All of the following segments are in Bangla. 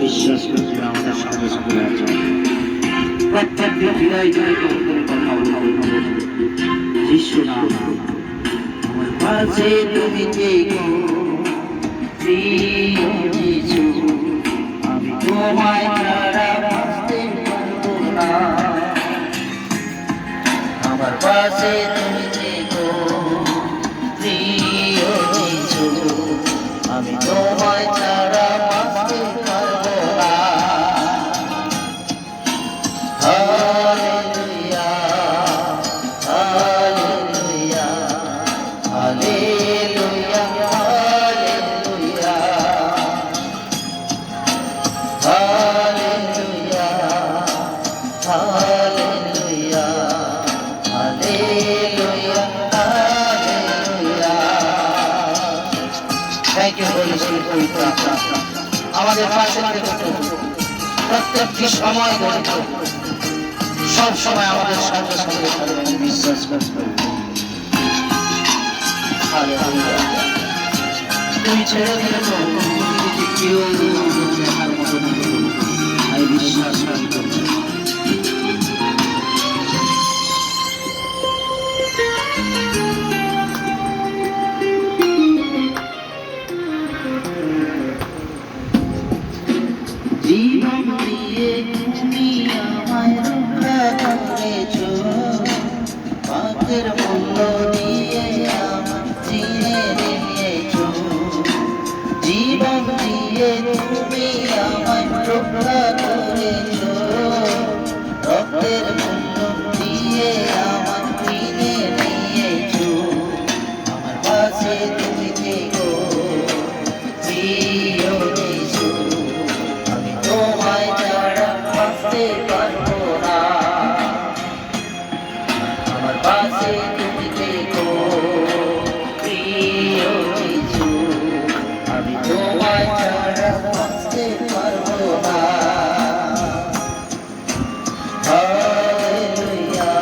বিশ্বাস করে তুমি আমাদের সঙ্গে সঙ্গে আছো। প্রত্যেকটি হৃদয় জড়িত করে কথা বলবো যিশু নাম। আমার পাশে তুমি থেকো প্রিয় যিশু, আমি তোমায় ছাড়া বাঁচতে পারবো না। আমার পাশে তুমি থেকো প্রিয় যিশু, আমি তোমায় ছাড়া বাঁচতে পারবো না। Hallelujah hallelujah hallelujah hallelujah hallelujah hallelujah hallelujah hallelujah. Thank you Holy Spirit, পবিত্র আত্মা আমাদের পাশে থেকো, প্রত্যেকটি সময় ধরে সব সময় আমাদের সঙ্গে সঙ্গে থাকবেন, বিশ্বাস করতে। তুমি ছেড়ে দিলে তো পৃথিবীতে কেউ দেখার মতো নেই, আমি বিশ্বাস করি। জীবন দিয়ে তুমি আমায় রক্ষা করেছো, পাপের মূল্য দিয়ে আমায় চিনে নিয়েছো। জীবন দিয়ে তুমি আমায় রক্ষা করেছো, রক্তের মূল্য দিয়ে আমায় চিনে নিয়েছো। আমার পাশে তুমি থেকো প্রিয় যিশু, আমি তোমায় ছাড়া বাঁচতে পারবো না। আমার পাশে তুমি থেকো প্রিয় যিশু, আমি তোমায় ছাড়া বাঁচতে পারবো না। Hallelujah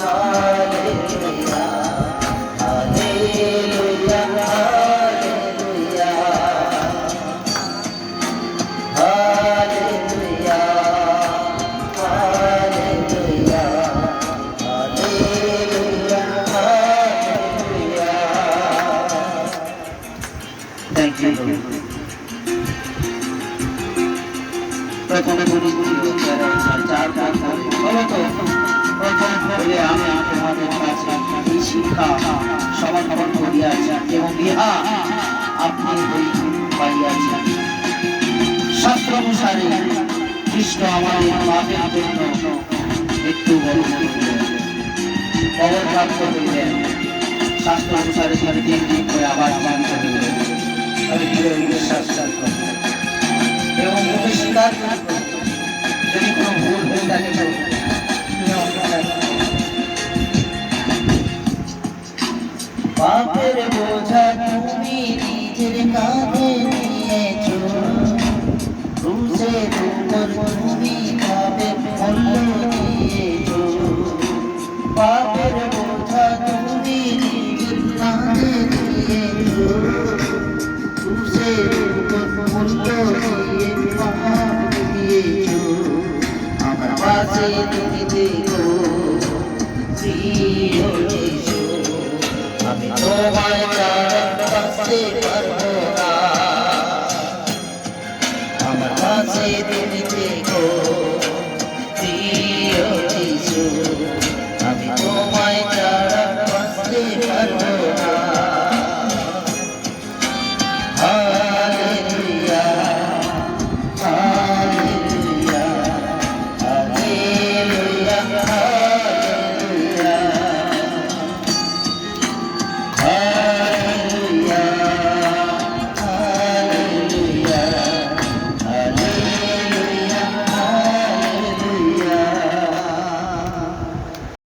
hallelujah hallelujah hallelujah hallelujah hallelujah hallelujah hallelujah. Thank you. প্রথমে বলি চার কাজ বলো তো, প্রথম বলে আমি তোমাদের কাছে এই শিক্ষা সমাধান করিয়াছি এবং ইহা আপনি পাইয়াছেন। শাস্ত্র অনুসারে কৃষ্ণ আমাদের পাপের জন্য মৃত্যুবরণ করিলেন, কবরপ্রাপ্ত হইলেন। শাস্ত্র অনুসারে তিনি 3 দিন করে আবার জীবিত হইলেন। আমি দৃঢ় বিশ্বাস করি এবং মুখে স্বীকার করি, যদি কোনো ভুল হয়ে থাকে তো তুমি অপরাধ। পাপের বোঝা তুমি নিজের কাঁধে নিয়েছো, ক্রুশের উপর তুমি পাপের মূল্য দিয়েছো। পাপের বোঝা তুমি নিজের কাঁধে নিয়েছো, ক্রুশের উপর মূল্য দিয়ে পাপ দিয়েছো। আমার পাশে তুমি থেকো প্রিয় যিশু, আমি তোমায় ছাড়া বাঁচতে পারবো না। আমার পাশে তুমি থেকো।